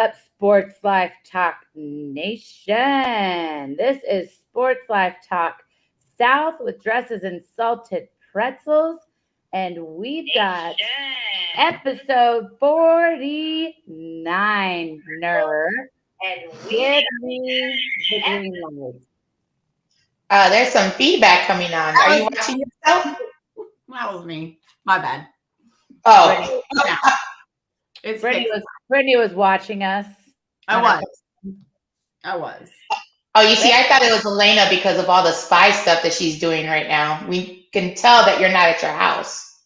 up, Sports Life Talk Nation? This is Sports Life Talk South with Dresses and Salted Pretzels, and we've got episode 49, nerd. And give me the green light. There's some feedback coming on. Are you watching yourself? That was me. My bad. Oh. Brittany was watching us. I was. Oh, you see, I thought it was Elena because of all the spy stuff that she's doing right now. We can tell that you're not at your house.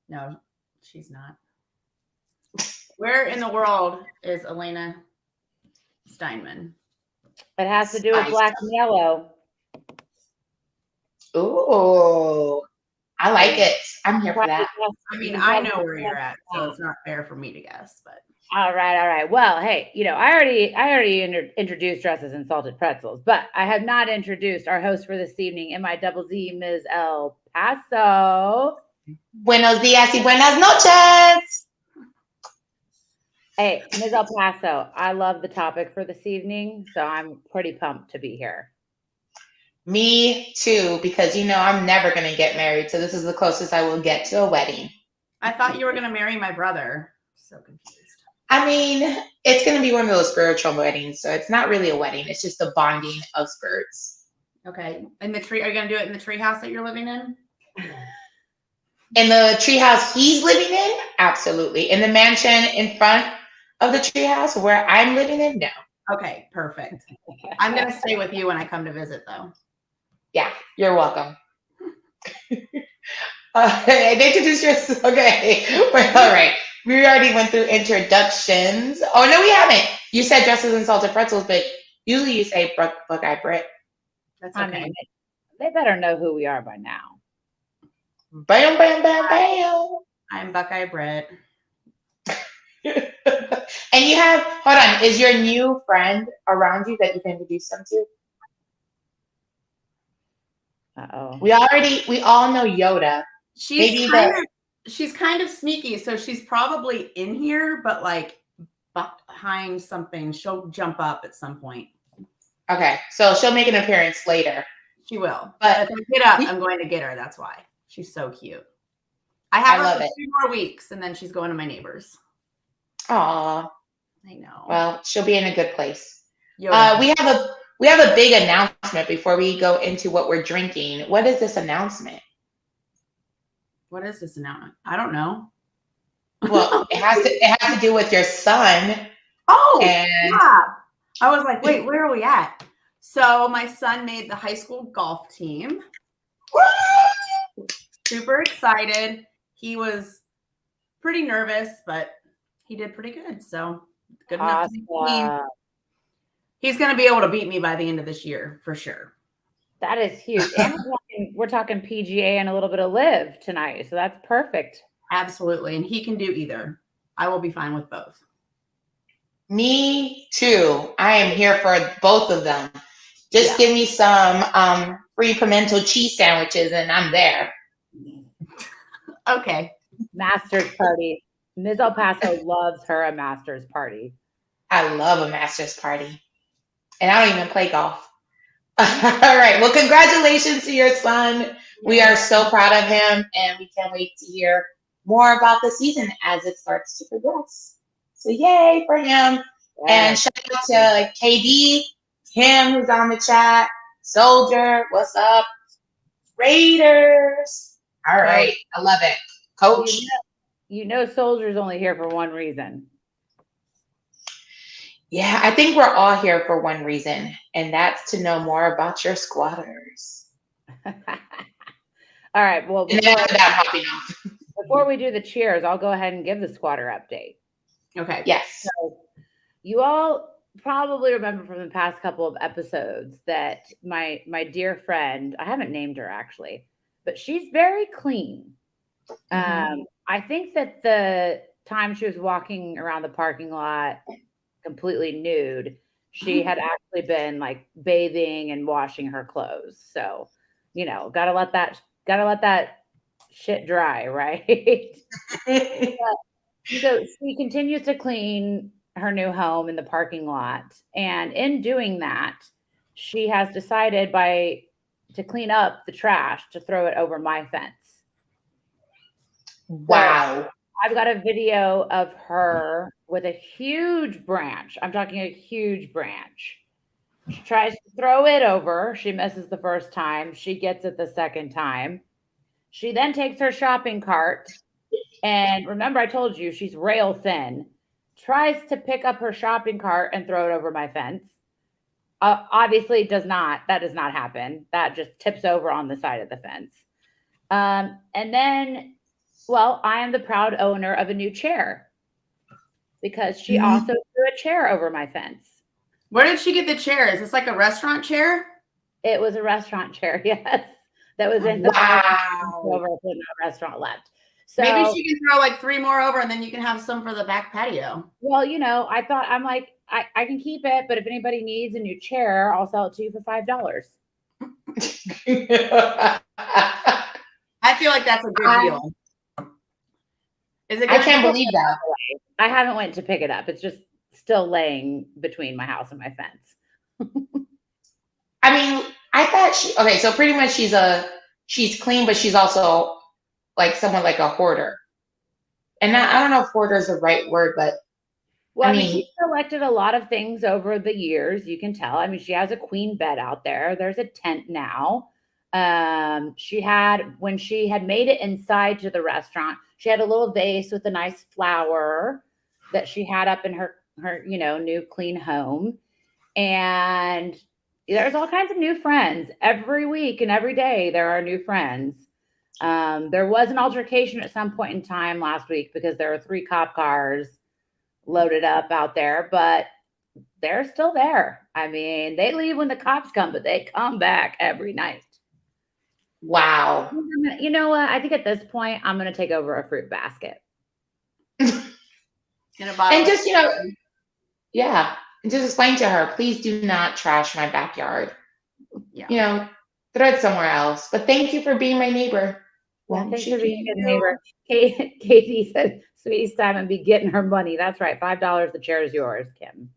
No, she's not. Where in the world is Elena Steinman? It has to do with black and yellow. Ooh, I like it. I'm here for that. I mean, I know where you're at, so it's not fair for me to guess. But all right. Well, hey, I already introduced Dresses and Salted Pretzels, but I have not introduced our host for this evening, MIZZ Mizz El Paso. Buenos días y buenas noches. Hey, Ms. El Paso, I love the topic for this evening, so I'm pretty pumped to be here. Me too, because I'm never going to get married, so this is the closest I will get to a wedding. I thought you were going to marry my brother. So confused. I mean, it's going to be one of those spiritual weddings, so it's not really a wedding. It's just a bonding of spirits. Okay. In the tree, are you going to do it in the tree house that you're living in? In the tree house he's living in? Absolutely. In the mansion in front of the tree house where I'm living in? No. Okay, perfect. I'm going to stay with you when I come to visit, though. Yeah, you're welcome. And introduce yourself. Okay. All right. We already went through introductions. Oh, no, we haven't. You said Dresses and Salted Pretzels, but usually you say Buckeye Brett. That's okay. I mean, they better know who we are by now. Bam, bam, bam, bam. I'm Buckeye Brett. And you have, hold on, is your new friend around you that you can introduce them to? Uh-oh. We all know Yoda. She's kind of sneaky, so she's probably in here, but like behind something. She'll jump up at some point. Okay, so she'll make an appearance later. She will. But if I get up, I'm going to get her. That's why. She's so cute. I have her for 2 more weeks, and then she's going to my neighbors. Aw. I know. Well, she'll be in a good place. We have a big announcement before we go into what we're drinking. What is this announcement? What is this announcement? I don't know. Well, it has to do with your son. Oh, yeah. I was like, wait, where are we at? So my son made the high school golf team. Super excited. He was pretty nervous, but he did pretty good. So good enough to be team. He's going to be able to beat me by the end of this year for sure. That is huge. And we're talking PGA and a little bit of live tonight. So that's perfect. Absolutely. And he can do either. I will be fine with both. Me too. I am here for both of them. Just give me some free pimento cheese sandwiches and I'm there. Okay. Masters party. Ms. El Paso loves her a Masters party. I love a Masters party. And I don't even play golf. All right. Well, congratulations to your son. We are so proud of him, and we can't wait to hear more about the season as it starts to progress. So yay for him. Yes. And shout out to KD, Kim, who's on the chat, Soldier, what's up? Raiders. All right. I love it. Coach. Soldier's only here for one reason. Yeah, I think we're all here for one reason, and that's to know more about your squatters. All right. Well, before we do the cheers, I'll go ahead and give the squatter update. Okay. Yes. So you all probably remember from the past couple of episodes that my dear friend, I haven't named her actually, but she's very clean. Mm-hmm. I think that the time she was walking around the parking lot completely nude, she had actually been like bathing and washing her clothes. So, gotta let that shit dry, right? So she continues to clean her new home in the parking lot. And in doing that, she has decided to clean up the trash to throw it over my fence. Wow. So I've got a video of her with a huge branch. I'm talking a huge branch. She tries to throw it over. She misses the first time. She gets it the second time. She then takes her shopping cart. And remember, I told you she's rail thin. Tries to pick up her shopping cart and throw it over my fence. Obviously, does not. That does not happen. That just tips over on the side of the fence. And then, well, I am the proud owner of a new chair because she also threw a chair over my fence. Where did she get the chair? Is this like a restaurant chair? It was a restaurant chair, yes. That was in the over in the restaurant left. So maybe she can throw like 3 more over and then you can have some for the back patio. Well, I thought I'm like, I can keep it, but if anybody needs a new chair, I'll sell it to you for $5. I feel like that's a good deal. Is it? I can't believe that. I haven't went to pick it up. It's just still laying between my house and my fence. I mean, I thought so pretty much she's clean, but she's also like someone like a hoarder. And I don't know if hoarder is the right word, but well, I mean, she's collected a lot of things over the years. You can tell. I mean, she has a queen bed out there. There's a tent now. She had, when she had made it inside to the restaurant, she had a little vase with a nice flower that she had up in her new clean home. And there's all kinds of new friends every week and every day. There are new friends. There was an altercation at some point in time last week because there were 3 cop cars loaded up out there, but they're still there. I mean, they leave when the cops come, but they come back every night. Wow. You know what? I think at this point, I'm going to take over a fruit basket. In a bottle. And just, yeah. And just explain to her, please do not trash my backyard. Yeah. Throw it somewhere else. But thank you for being my neighbor. Well, thanks for being a good neighbor. Katie said, Suitie Steinman be getting her money. That's right. $5. The chair is yours, Kim.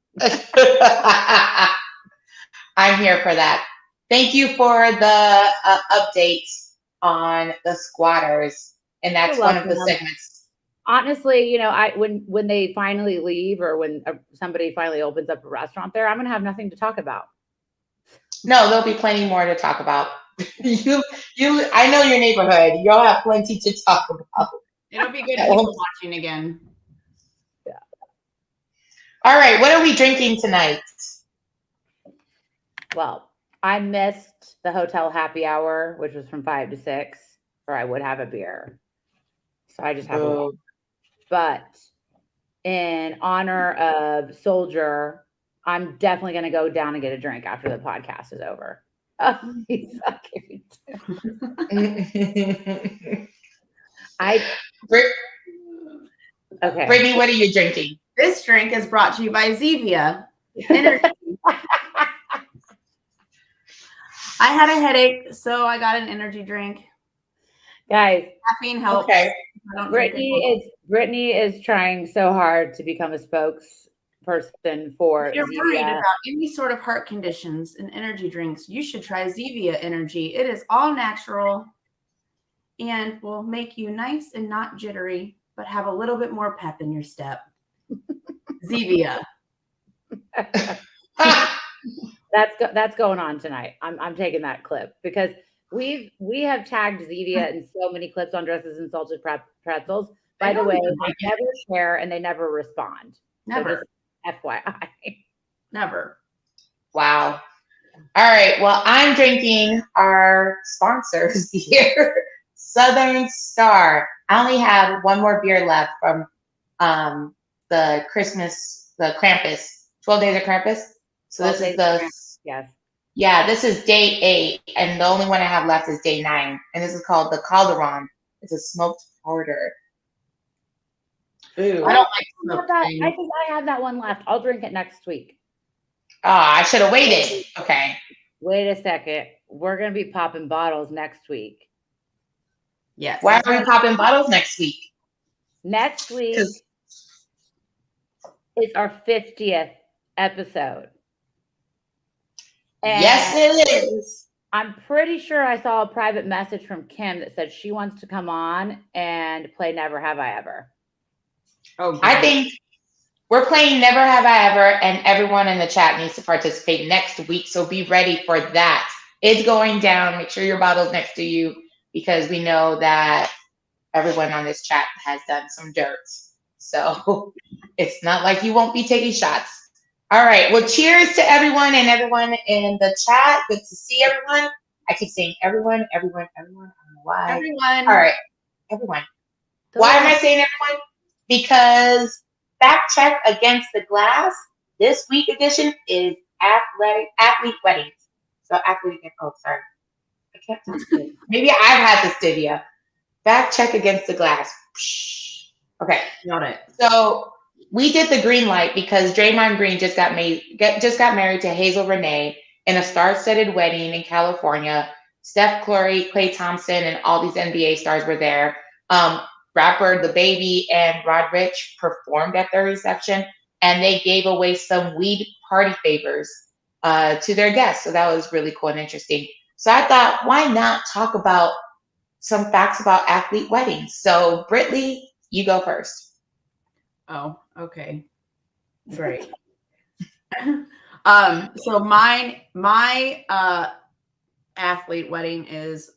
I'm here for that. Thank you for the updates on the squatters. And that's one of the segments. Honestly, when they finally leave or when somebody finally opens up a restaurant there, I'm going to have nothing to talk about. No, there'll be plenty more to talk about. I know your neighborhood. You'll have plenty to talk about. It'll be good people watching again. Yeah. All right. What are we drinking tonight? Well, I missed the hotel happy hour, which was from 5 to 6, or I would have a beer. So I just have a water. But in honor of Soldier, I'm definitely going to go down and get a drink after the podcast is over. Oh, he's sucking too. Okay. Brittany, what are you drinking? This drink is brought to you by Zevia Energy. I had a headache, so I got an energy drink. Guys, caffeine helps. Okay. Brittany is trying so hard to become a spokesperson for If you're Zevia. worried about any sort of heart conditions and energy drinks, you should try Zevia Energy. It is all natural and will make you nice and not jittery, but have a little bit more pep in your step. Zevia. That's going on tonight. I'm taking that clip because we have tagged Zevia in so many clips on Dresses and Salted Pretzels. By the way, they never share and they never respond. Never. So FYI. Never. Wow. All right. Well, I'm drinking our sponsors here, Southern Star. I only have one more beer left from the Krampus, 12 Days of Krampus. So this is this is day 8, and the only one I have left is day 9, and this is called the Calderon. It's a smoked porter. Ooh. I don't like smoked I think I have that one left. I'll drink it next week. I should have waited. Okay. Wait a second. We're gonna be popping bottles next week. Yes. Why are we popping bottles next week? Next week. It's our 50th episode. And yes, it is. I'm pretty sure I saw a private message from Kim that said she wants to come on and play Never Have I Ever. Oh, great. I think we're playing Never Have I Ever, and everyone in the chat needs to participate next week. So be ready for that. It's going down. Make sure your bottle's next to you, because we know that everyone on this chat has done some dirt. So it's not like you won't be taking shots. All right. Well, cheers to everyone and everyone in the chat. Good to see everyone. I keep saying everyone. I don't know why. Everyone. All right. Everyone. Why am I saying everyone? Because Fact Check Against the Glass, this week edition is athlete weddings. So sorry. I can't talk to you. Maybe I've had the stevia. Fact Check Against the Glass. Okay. Got it. So we did the green light because Draymond Green just got married to Hazel Renee in a star-studded wedding in California. Steph Curry, Klay Thompson, and all these NBA stars were there. Rapper The Baby and Rod Rich performed at their reception, and they gave away some weed party favors to their guests. So that was really cool and interesting. So I thought, why not talk about some facts about athlete weddings? So Brittany, you go first. Oh, okay. Great. So my athlete wedding is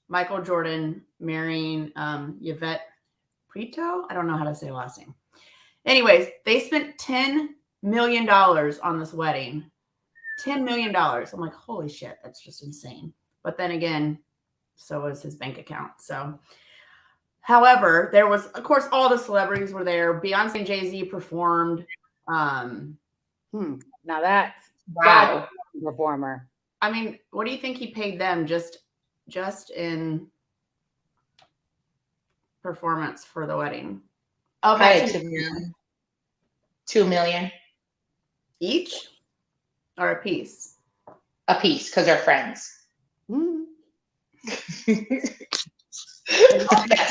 Michael Jordan marrying Yvette Prieto. I don't know how to say her last name. Anyways, they spent $10 million on this wedding. $10 million. I'm like, holy shit, that's just insane. But then again, so was his bank account. So, however, there was, of course, all the celebrities were there. Beyonce and Jay-Z performed. Now that's Wow. performer. I mean, what do you think he paid them just in performance for the wedding? Oh, Probably $2 million. $2 million each or a piece? a piece, because they're friends. That's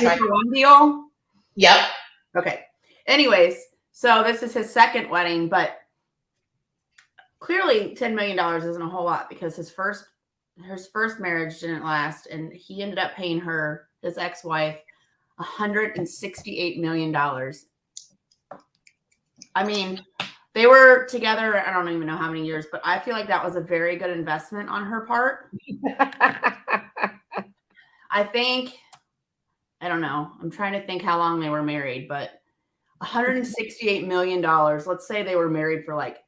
my one deal. Yep. Okay. Anyways, so this is his second wedding, but clearly $10 million isn't a whole lot because his first marriage didn't last, and he ended up paying her, his ex-wife, $168 million. I mean, they were together, I don't even know how many years, but I feel like that was a very good investment on her part. I think, I don't know. I'm trying to think how long they were married, but $168 million. Let's say they were married for like,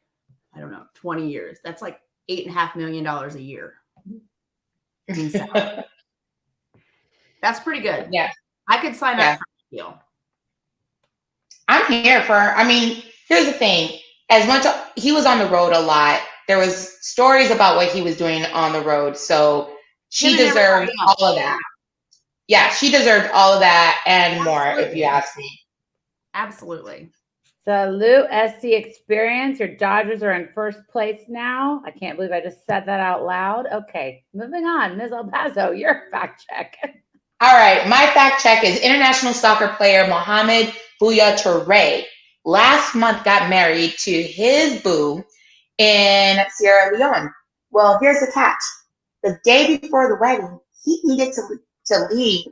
I don't know, 20 years. That's like $8.5 million a year. That's pretty good. Yeah. I could sign up for a deal. I'm here for, I mean, here's the thing. As much he was on the road a lot, there was stories about what he was doing on the road. So she deserved all of that. Yeah, she deserved all of that and more, if you ask me. Absolutely. Salute SC Experience. Your Dodgers are in first place now. I can't believe I just said that out loud. Okay, moving on. Ms. El Paso, your fact check. All right, my fact check is international soccer player Mohamed Bouya Touré last month got married to his boo in Sierra Leone. Well, here's the catch. The day before the wedding, he needed to leave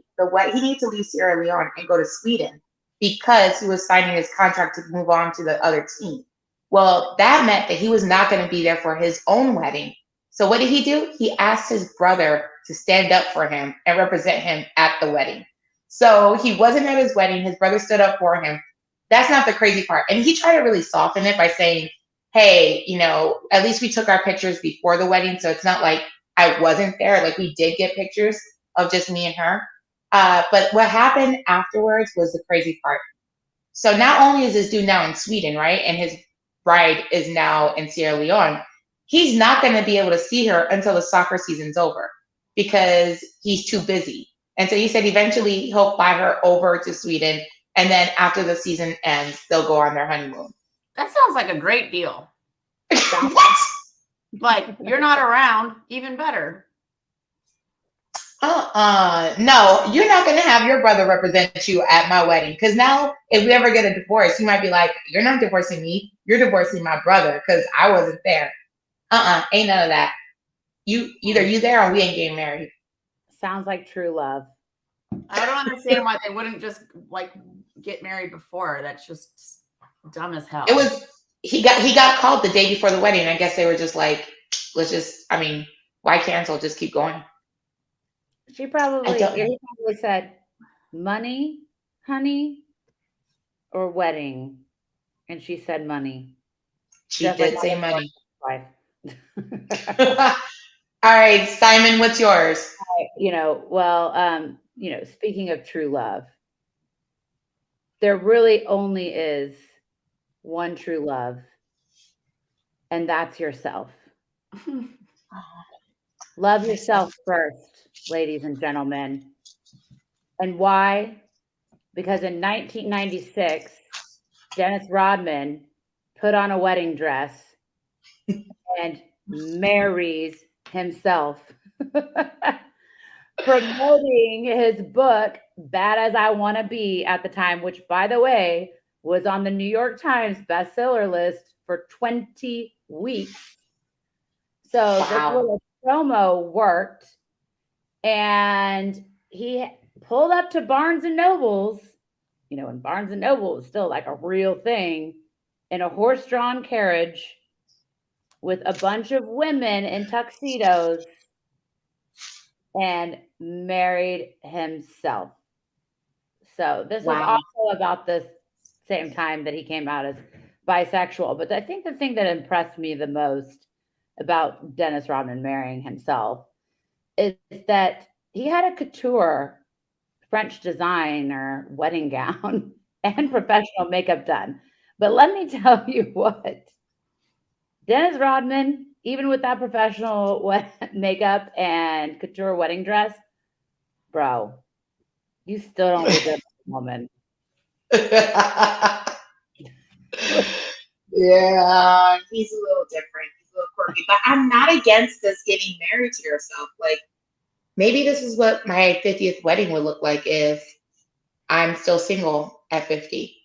he needed to leave Sierra Leone and go to Sweden because he was signing his contract to move on to the other team. Well, that meant that he was not going to be there for his own wedding. So what did he do? He asked his brother to stand up for him and represent him at the wedding. So he wasn't at his wedding. His brother stood up for him. That's not the crazy part. And he tried to really soften it by saying, hey, at least we took our pictures before the wedding. So it's not like I wasn't there. Like, we did get pictures of just me and her. But what happened afterwards was the crazy part. So not only is this dude now in Sweden, right? And his bride is now in Sierra Leone. He's not going to be able to see her until the soccer season's over because he's too busy. And so he said eventually he'll fly her over to Sweden. And then after the season ends, they'll go on their honeymoon. That sounds like a great deal. What? Like, you're not around, even better. No, you're not going to have your brother represent you at my wedding. Because now, if we ever get a divorce, you might be like, you're not divorcing me. You're divorcing my brother because I wasn't there. Ain't none of that. Either you there or we ain't getting married. Sounds like true love. I don't understand why they wouldn't just like get married before. That's just dumb as hell. He got called the day before the wedding. I guess they were just like, why cancel? Just keep going. He probably said, money, honey, or wedding. And she said money. She did say money. All right, Steinman, what's yours? Speaking of true love, there really only is one true love, and that's yourself. Love yourself first, ladies and gentlemen. And why? Because in 1996, Dennis Rodman put on a wedding dress and marries himself, promoting his book, Bad As I Want to Be, at the time, which, by the way, was on the New York Times bestseller list for 20 weeks. So This little promo worked, and he pulled up to Barnes and Noble's, and Barnes and Noble is still like a real thing, in a horse-drawn carriage with a bunch of women in tuxedos, and married himself. So this was also about this same time that he came out as bisexual. But I think the thing that impressed me the most about Dennis Rodman marrying himself is that he had a couture French designer wedding gown and professional makeup done. But let me tell you what, Dennis Rodman, even with that professional makeup and couture wedding dress, bro, you still don't look good as a woman. Yeah, he's a little different. He's a little quirky. But I'm not against us getting married to yourself. Like, maybe this is what my 50th wedding would look like if I'm still single at 50.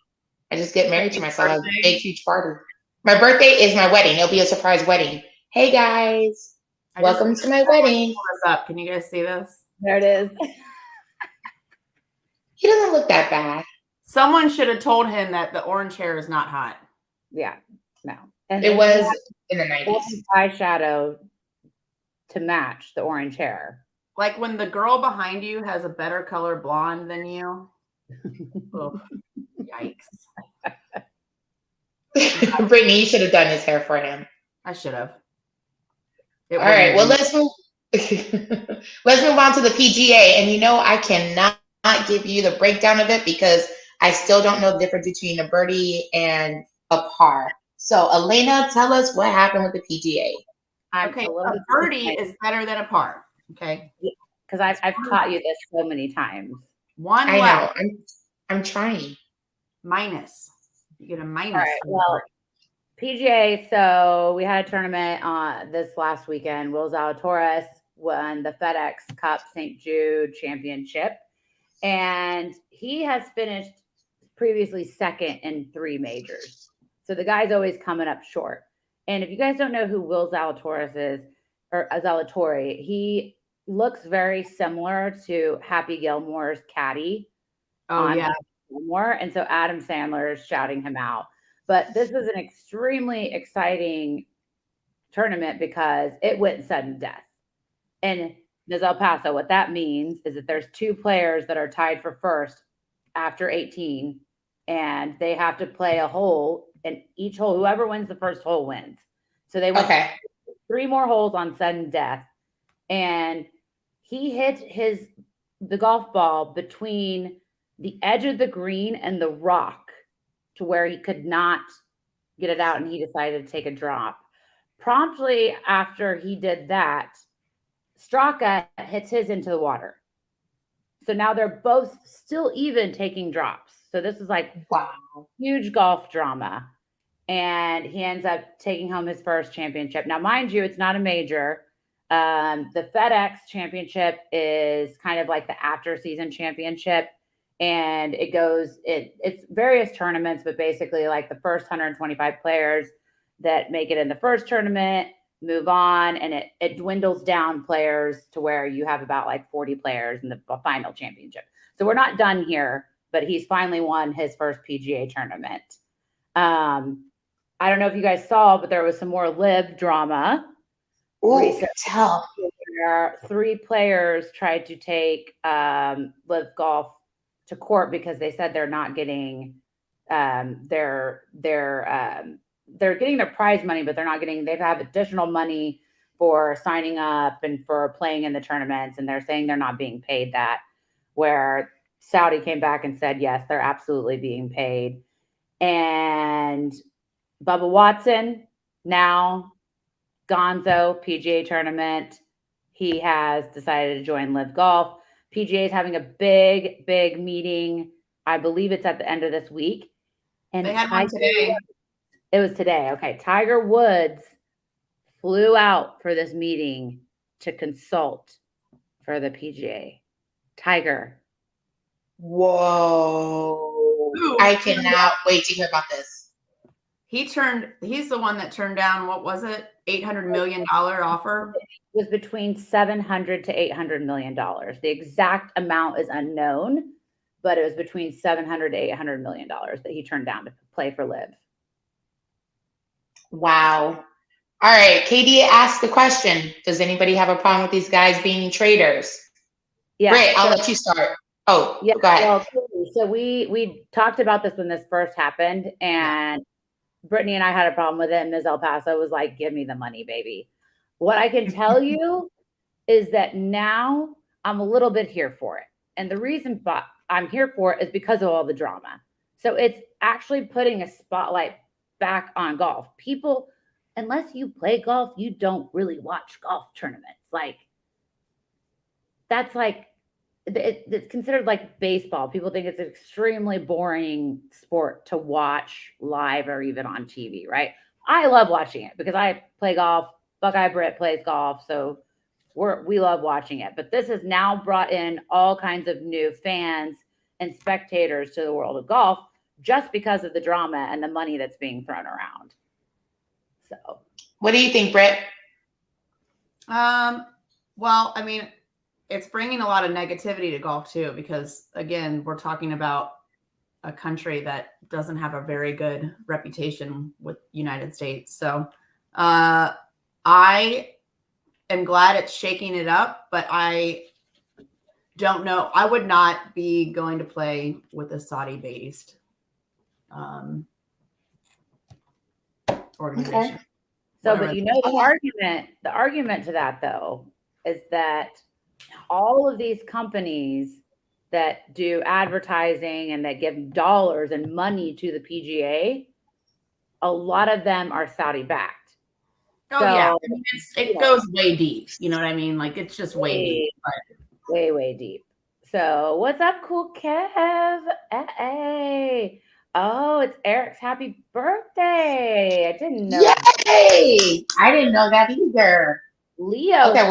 I just get married to myself. A big, huge party. My birthday is my wedding. It'll be a surprise wedding. Hey, guys. Welcome to my wedding. What's up? Can you guys see this? There it is. He doesn't look that bad. Someone should have told him that the orange hair is not hot. Yeah, no. And it was in the 90s. Eyeshadow to match the orange hair. Like when the girl behind you has a better color blonde than you. Oh, yikes. Brittany, you should have done his hair for him. I should have. All right, well, let's move on to the PGA. And I cannot give you the breakdown of it because I still don't know the difference between a birdie and a par. So, Elena, tell us what happened with the PGA. Okay, a birdie is better than a par. Okay, because I've taught you this so many times. I know. I'm trying. Minus. You get a minus. All right, well, PGA. So we had a tournament this last weekend. Will Zalatoris won the FedEx Cup St. Jude Championship, and he has finished previously second in 3 majors. So the guy's always coming up short. And if you guys don't know who Will Zalatoris is, or Zalatori, he looks very similar to Happy Gilmore's caddy. Gilmore. And so Adam Sandler is shouting him out. But this was an extremely exciting tournament because it went sudden death. And Mizz El Paso, what that means is that there's 2 players that are tied for first after 18, and they have to play a hole, and each hole, whoever wins the first hole wins. So they went 3 more holes on sudden death, and he hit the golf ball between the edge of the green and the rock to where he could not get it out, and he decided to take a drop. Promptly after he did that, Straka hits his into the water. So now they're both still even taking drops. So this is like huge golf drama. And he ends up taking home his first championship. Now, mind you, it's not a major. The FedEx Championship is kind of like the after season championship. And it's various tournaments, but basically like the first 125 players that make it in the first tournament move on, and it dwindles down players to where you have about like 40 players in the final championship. So we're not done here, but he's finally won his first PGA tournament. I don't know if you guys saw, but there was some more live drama. Ooh, tell. Where 3 players tried to take live golf to court because they said they're not getting they're getting their prize money, but they have additional money for signing up and for playing in the tournaments, and they're saying they're not being paid that, where Saudi came back and said yes, they're absolutely being paid. And Bubba Watson, now Gonzo PGA tournament, he has decided to join Live Golf. PGA is having a big meeting. I believe it's at the end of this week. And they had one today. It was today. Okay. Tiger Woods flew out for this meeting to consult for the PGA. Tiger. Whoa. Ooh, I cannot wait to hear about this. He's the one that turned down, what was it? $800 million offer. It was between $700 to $800 million. The exact amount is unknown, but it was between $700 to $800 million that he turned down to play for Live. Wow. All right. Katie asked the question. Does anybody have a problem with these guys being traders? Yeah. Great. I'll let you start. Oh, yeah. Go ahead. Well, so we talked about this when this first happened, and Brittany and I had a problem with it, and Ms. El Paso was like, give me the money, baby. What I can tell you is that now I'm a little bit here for it. And the reason I'm here for it is because of all the drama. So it's actually putting a spotlight back on golf. People, unless you play golf, you don't really watch golf tournaments. Like, that's like, it's considered like baseball. People think it's an extremely boring sport to watch live or even on TV, right? I love watching it because I play golf. Buckeye Britt plays golf, so we love watching it. But this has now brought in all kinds of new fans and spectators to the world of golf just because of the drama and the money that's being thrown around. So, what do you think, Britt? Well, I mean, it's bringing a lot of negativity to golf too, because again, we're talking about a country that doesn't have a very good reputation with United States. So I am glad it's shaking it up, but I don't know. I would not be going to play with a Saudi-based organization. Okay. So, but you know, the argument to that though, is that all of these companies that do advertising and that give dollars and money to the PGA, a lot of them are Saudi backed. Oh, so, yeah. I mean, it goes way deep. You know what I mean? Like, it's just way deep. But. Way deep. So, what's up, Cool Kev? Hey. Oh, it's Eric's happy birthday. I didn't know. Yay! I didn't know that either. Leo. Okay,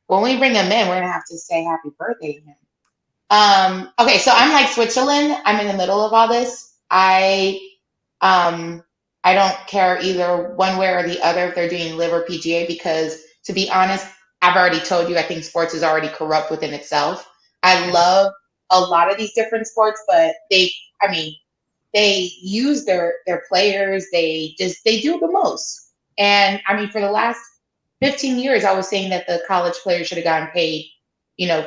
when we bring him in, we're going to have to say happy birthday to him. Okay, so I'm like Switzerland. I'm in the middle of all this. I don't care either one way or the other if they're doing Live or PGA, because to be honest, I've already told you, I think sports is already corrupt within itself. I love a lot of these different sports, but they use their players. They do the most. And I mean, for the last 15 years, I was saying that the college players should have gotten paid,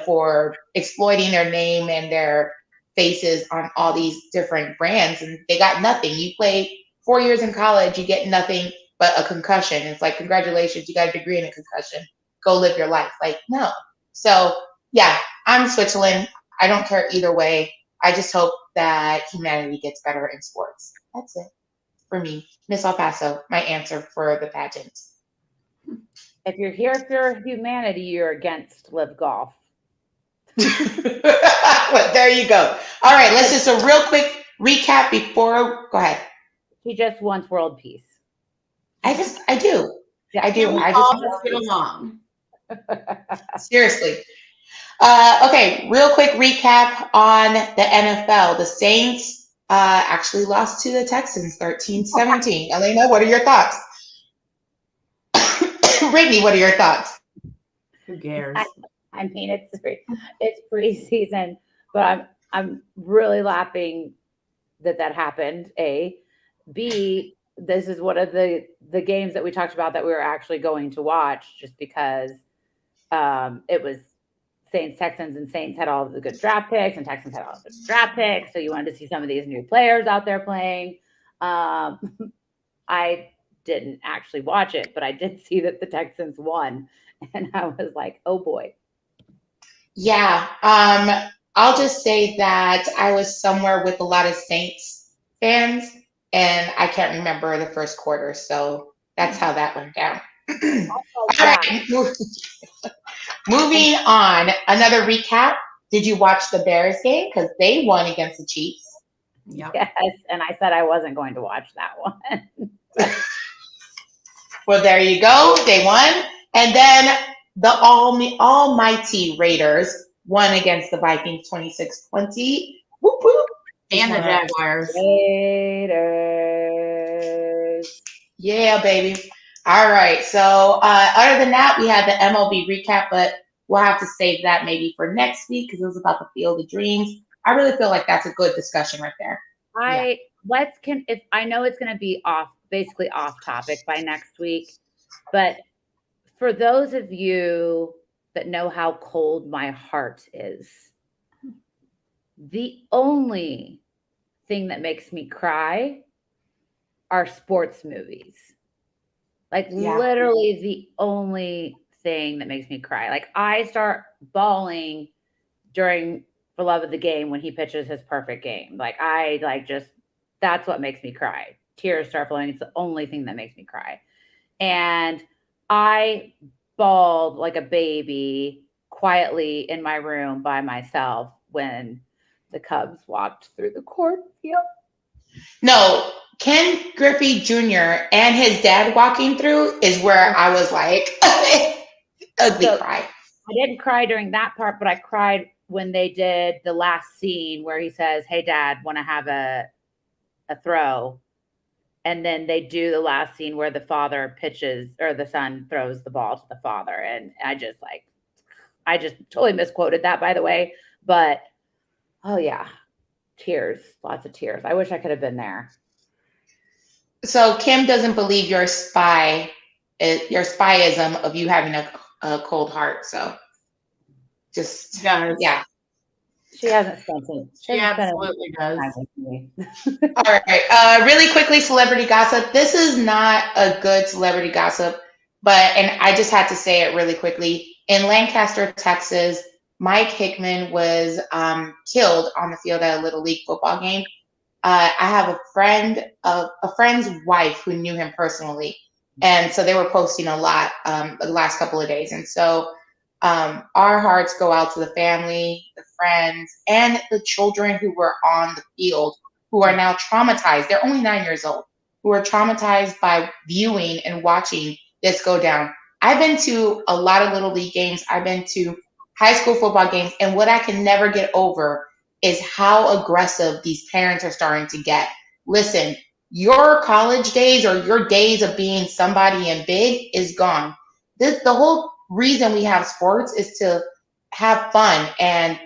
for exploiting their name and their faces on all these different brands, and they got nothing. You play 4 years in college, you get nothing but a concussion. It's like, congratulations, you got a degree in a concussion. Go live your life. Like, no. So yeah, I'm Switzerland. I don't care either way. I just hope that humanity gets better in sports. That's it for me. Miss El Paso, my answer for the pageant. If you're here for humanity, you're against Live Golf. But there you go. All right, let's just a real quick recap before. Go ahead. He just wants world peace. I do. I do. We I all just get along. seriously. Okay, real quick recap on the NFL. The Saints actually lost to the Texans 13-17. Elena, what are your thoughts? Brittany, what are your thoughts? Who cares? I mean, it's preseason, but I'm really laughing that happened. A, B, this is one of the games that we talked about that we were actually going to watch just because it was Saints Texans, and Saints had all of the good draft picks and Texans had all of the draft picks. So you wanted to see some of these new players out there playing. I didn't actually watch it, but I did see that the Texans won, and I was like, oh boy. Yeah, I'll just say that I was somewhere with a lot of Saints fans, and I can't remember the first quarter, so that's how that went down. All right, moving on. Another recap. Did you watch the Bears game? Because they won against the Chiefs. Yep. Yes, and I said I wasn't going to watch that one. Well, there you go. They won. And then the almighty Raiders won against the Vikings 26-20. Whoop, whoop. And the Jaguars. Raiders. Yeah, baby. All right. So other than that, we had the MLB recap, but we'll have to save that maybe for next week because it was about the Field of Dreams. I really feel like that's a good discussion right there. If I know it's going to be basically off topic by next week, but for those of you that know how cold my heart is, the only thing that makes me cry are sports movies. Like literally the only thing that makes me cry. Like I start bawling during For Love of the Game when he pitches his perfect game. Like that's what makes me cry. Tears start flowing. It's the only thing that makes me cry. And I bawled like a baby quietly in my room by myself when the Cubs walked through the cornfield. No, Ken Griffey Jr. and his dad walking through is where I was like, ugly cry. I didn't cry during that part, but I cried when they did the last scene where he says, "Hey, Dad, want to have a throw?" And then they do the last scene where the father pitches or the son throws the ball to the father. And I just totally misquoted that, by the way. But, oh, yeah, tears, lots of tears. I wish I could have been there. So Kim doesn't believe your spyism of you having a cold heart. So just, yeah. She hasn't spent it. She absolutely does. All right. Really quickly, celebrity gossip. This is not a good celebrity gossip, and I just had to say it really quickly. In Lancaster, Texas, Mike Hickman was killed on the field at a Little League football game. I have a friend's wife who knew him personally, and so they were posting a lot the last couple of days. And so our hearts go out to the family, the friends, and the children who were on the field who are now traumatized. They're only 9 years old, who are traumatized by viewing and watching this go down. I've been to a lot of Little League games. I've been to high school football games. And what I can never get over is how aggressive these parents are starting to get. Listen, your college days or your days of being somebody and big is gone. The whole reason we have sports is to have fun and,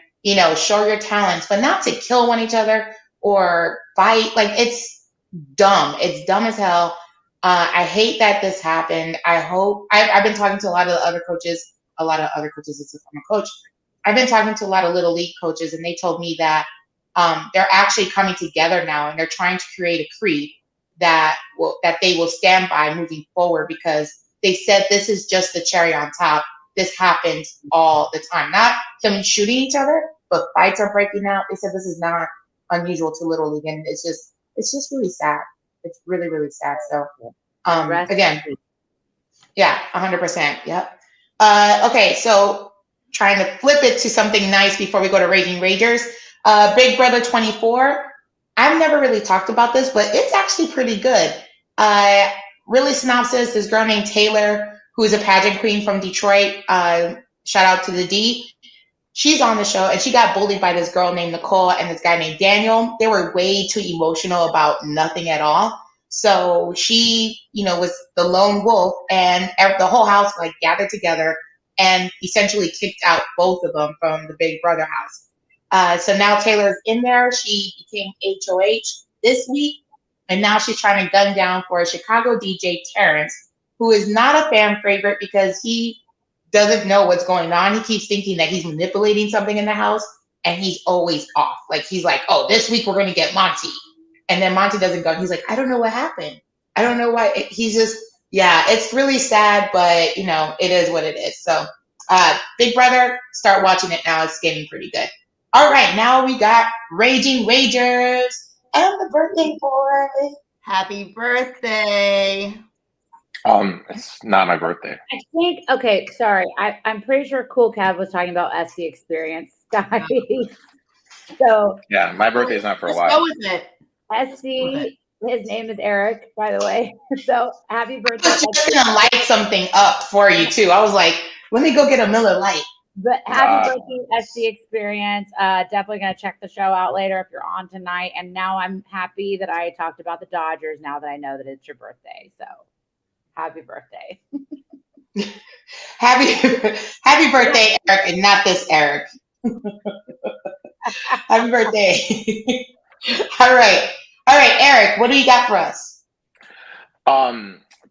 show your talents, but not to kill one each other or fight. Like, it's dumb. It's dumb as hell. I hate that this happened. I've been talking to a lot of other coaches, as if I'm a coach. I've been talking to a lot of Little League coaches, and they told me that they're actually coming together now, and they're trying to create a creed that they will stand by moving forward, because they said this is just the cherry on top. This happens all the time. Not them shooting each other, but fights are breaking out. They said this is not unusual to Little League, and it's just really sad. It's really, really sad. So again, yeah, 100%. Yep. Okay, so trying to flip it to something nice before we go to Raging Ragers. Big Brother 24. I've never really talked about this, but it's actually pretty good. really synopsis, this girl named Taylor, who is a pageant queen from Detroit, shout out to the D. She's on the show, and she got bullied by this girl named Nicole and this guy named Daniel. They were way too emotional about nothing at all. So she, was the lone wolf, and the whole house like gathered together and essentially kicked out both of them from the Big Brother house. So now Taylor's in there. She became HOH this week, and now she's trying to gun down for Chicago DJ Terrence, who is not a fan favorite because he doesn't know what's going on. He keeps thinking that he's manipulating something in the house, and he's always off. Like, he's like, oh, this week we're going to get Monty. And then Monty doesn't go. He's like, I don't know what happened. I don't know why. He's just, it's really sad, but, it is what it is. So, Big Brother, start watching it now. It's getting pretty good. All right, now we got Raging Ragers and the birthday boy. Happy birthday. It's not my birthday. I think, okay, sorry. I'm pretty sure Cool Cav was talking about SC Experience, guys. So yeah, my birthday's not for a while. Go with it. SC, his name is Eric, by the way. So happy birthday. I'm just gonna light something up for you too. I was like, let me go get a Miller Lite. But happy birthday, SC Experience. Definitely gonna check the show out later if you're on tonight. And now I'm happy that I talked about the Dodgers now that I know that it's your birthday. So happy birthday. Happy birthday, Eric, and not this Eric. Happy birthday. All right, Eric, what do you got for us?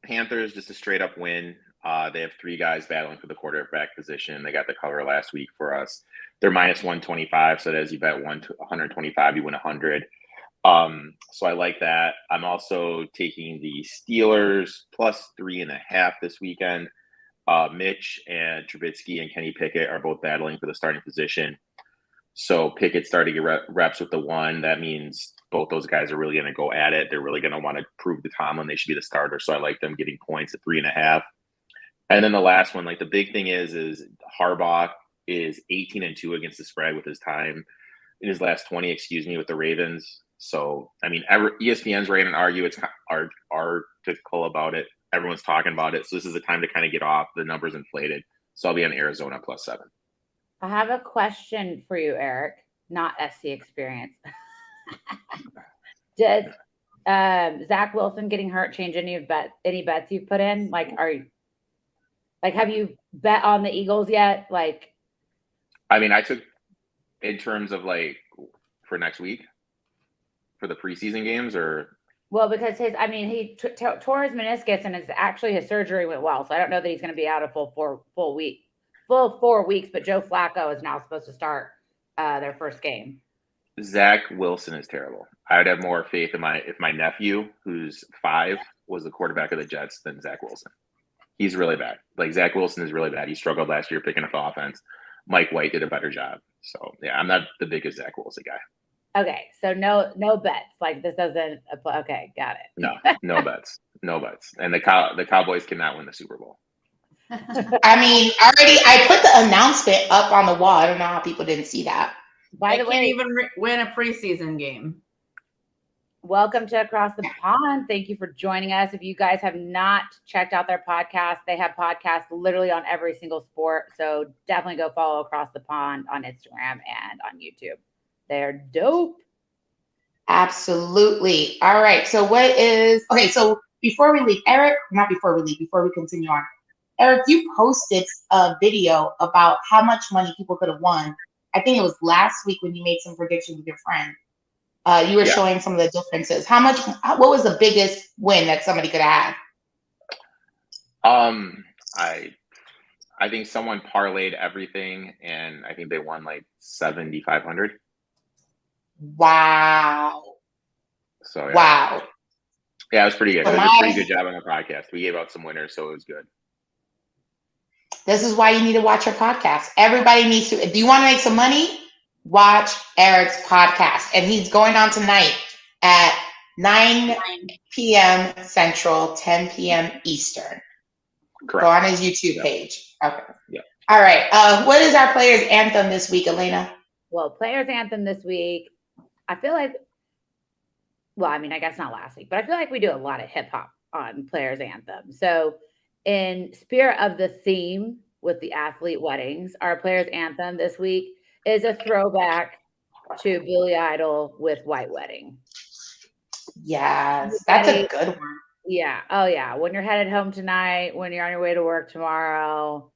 Panthers, just a straight up win. They have 3 guys battling for the quarterback position. They got the color last week for us. They're minus 125, so that as you bet 125, you win 100. So I like that. I'm also taking the Steelers plus 3.5 this weekend. Mitch and Trubisky and Kenny Pickett are both battling for the starting position. So Pickett starting to get reps with the 1. That means both those guys are really going to go at it. They're really going to want to prove to Tomlin they should be the starter. So I like them getting points at 3.5. And then the last one, like the big thing is Harbaugh is 18-2 against the spread with his time in his last 20, with the Ravens. So, I mean, ESPN's ready to argue. It's article about it. Everyone's talking about it. So this is the time to kind of get off. The numbers inflated. So I'll be on Arizona plus 7. I have a question for you, Eric, not SC Experience. Does Zach Wilson getting hurt change any bets you've put in? Have you bet on the Eagles yet? I mean, I took in terms of for next week for the preseason games, or well, because he tore his meniscus, and his surgery went well. So I don't know that he's going to be out a full 4 weeks. But Joe Flacco is now supposed to start their first game. Zach Wilson is terrible. I would have more faith in if my nephew, who's 5, was the quarterback of the Jets than Zach Wilson. He's really bad. Zach Wilson is really bad. He struggled last year picking up offense. Mike White did a better job. So yeah, I'm not the biggest Zach Wilson guy. Okay, so no bets. This doesn't apply. Okay, got it. No bets. And the Cowboys cannot win the Super Bowl. I mean, already I put the announcement up on the wall. I don't know how people didn't see that. By the way, can't even win a preseason game. Welcome to Across the Pond. Thank you for joining us. If you guys have not checked out their podcast, they have podcasts literally on every single sport. So definitely go follow Across the Pond on Instagram and on YouTube. They're dope. Absolutely. All right. So so before we leave, before we continue on, Eric, you posted a video about how much money people could have won. I think it was last week when you made some predictions with your friend. You were showing some of the differences. What was the biggest win that somebody could have had? I think someone parlayed everything, and I think they won $7,500. Wow. So wow. Yeah, it was pretty good. It was a pretty good job on the podcast. We gave out some winners, so it was good. This is why you need to watch our podcast. Everybody needs to. Do you want to make some money? Watch Eric's podcast. And he's going on tonight at 9 p.m. Central, 10 p.m. Eastern. Correct. Go on his YouTube page. Okay. Yeah. All right. What is our players' anthem this week, Elena? Well, players' anthem this week, I feel like, I guess not last week, but I feel like we do a lot of hip hop on Players Anthem. So in spirit of the theme with the athlete weddings, our Players Anthem this week is a throwback to Billy Idol with White Wedding. Yes, that's a good one. Yeah. Oh, yeah. When you're headed home tonight, when you're on your way to work tomorrow,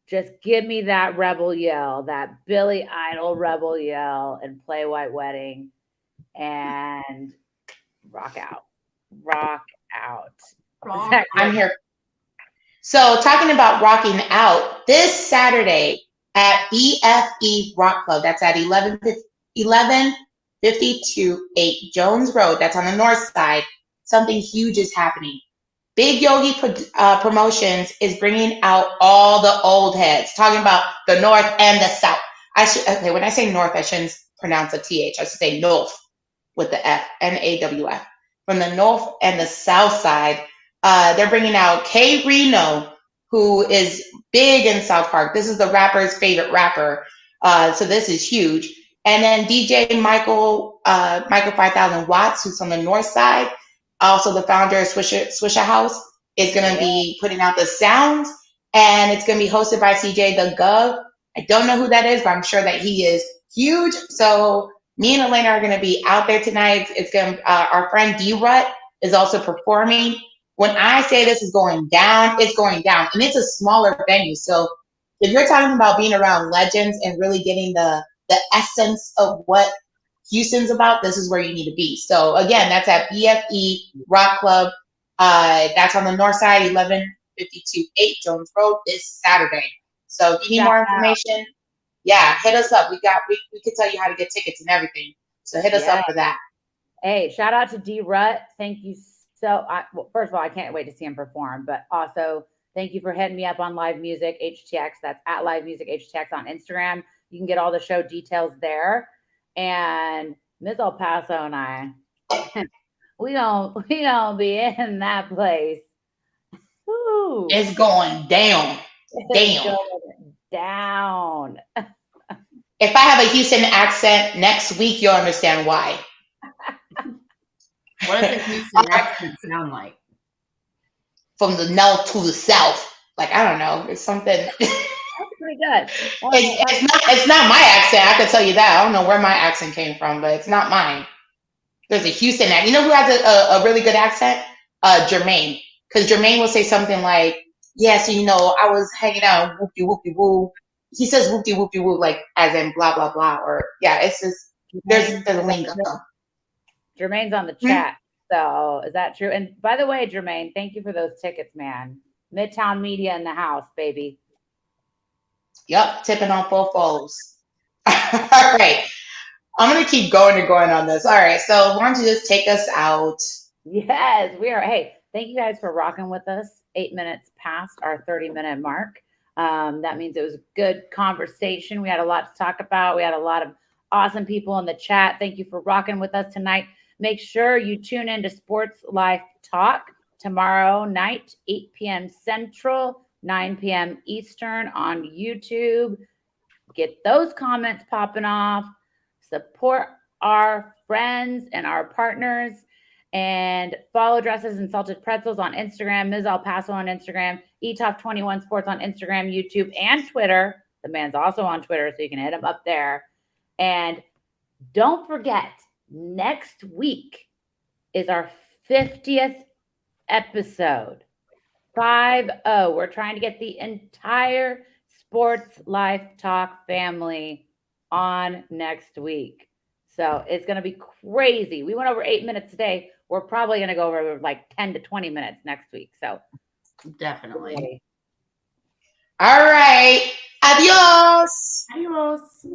just give me that rebel yell, that Billy Idol rebel yell, and play White Wedding and rock out. Rock out. I'm here. So talking about rocking out, this Saturday at BFE Rock Club, that's at 1152 8 Jones Road, that's on the north side, something huge is happening. Big Yogi Promotions is bringing out all the old heads, talking about the north and the south. When I say north, I shouldn't pronounce a TH. I should say north with the F, N-A-W-F. From the north and the south side, they're bringing out K Reno, who is big in South Park. This is the rapper's favorite rapper. So this is huge. And then DJ Michael 5000 Watts, who's on the north side. Also, the founder of Swisher House is going to be putting out the sounds, and it's going to be hosted by CJ the Gov. I don't know who that is, but I'm sure that he is huge. So me and Elena are going to be out there tonight. It's going to, our friend D-Rut is also performing. When I say this is going down, it's going down, and it's a smaller venue. So if you're talking about being around legends and really getting the essence of what Houston's about, this is where you need to be. So again, that's at BFE Rock Club. That's on the north side, 1152 8 Jones Road this Saturday. So if you need more information, hit us up. We can tell you how to get tickets and everything. So hit us up for that. Hey, shout out to D-Rut. Thank you well, first of all, I can't wait to see him perform, but also thank you for hitting me up on Live Music HTX. That's at Live Music HTX on Instagram. You can get all the show details there. And Ms. El Paso and I, we don't be in that place. Woo. It's going down. Down. If I have a Houston accent next week, you'll understand why. What does a Houston accent sound like? From the north to the south. Like, I don't know. It's something. That's pretty good. It's not my accent. I can tell you that. I don't know where my accent came from, but it's not mine. There's a Houston accent. You know who has a really good accent? Jermaine. Because Jermaine will say something like, yeah, so I was hanging out, whoopty whoopty woo. He says whoopty whoopty woo, like as in blah blah blah. Or it's just there's a lingo. Jermaine's on the chat. So is that true? And by the way, Jermaine, thank you for those tickets, man. Midtown Media in the house, baby. Yep, tipping on full foes. All right. I'm going to keep going on this. All right. So why don't you just take us out? Yes, we are. Hey, thank you guys for rocking with us. 8 minutes past our 30-minute mark. That means it was a good conversation. We had a lot to talk about. We had a lot of awesome people in the chat. Thank you for rocking with us tonight. Make sure you tune in to Sports Life Talk tomorrow night, 8 p.m. Central, 9 p.m. Eastern on YouTube. Get those comments popping off. Support our friends and our partners. And follow Dresses and Salted Pretzels on Instagram, Ms. El Paso on Instagram, eTop21 Sports on Instagram, YouTube, and Twitter. The man's also on Twitter, so you can hit him up there. And don't forget, next week is our 50th episode. 50. We're trying to get the entire Sports Life Talk family on next week. So it's going to be crazy. We went over 8 minutes today. We're probably going to go over like 10 to 20 minutes next week. So definitely. All right. Adios. Adios.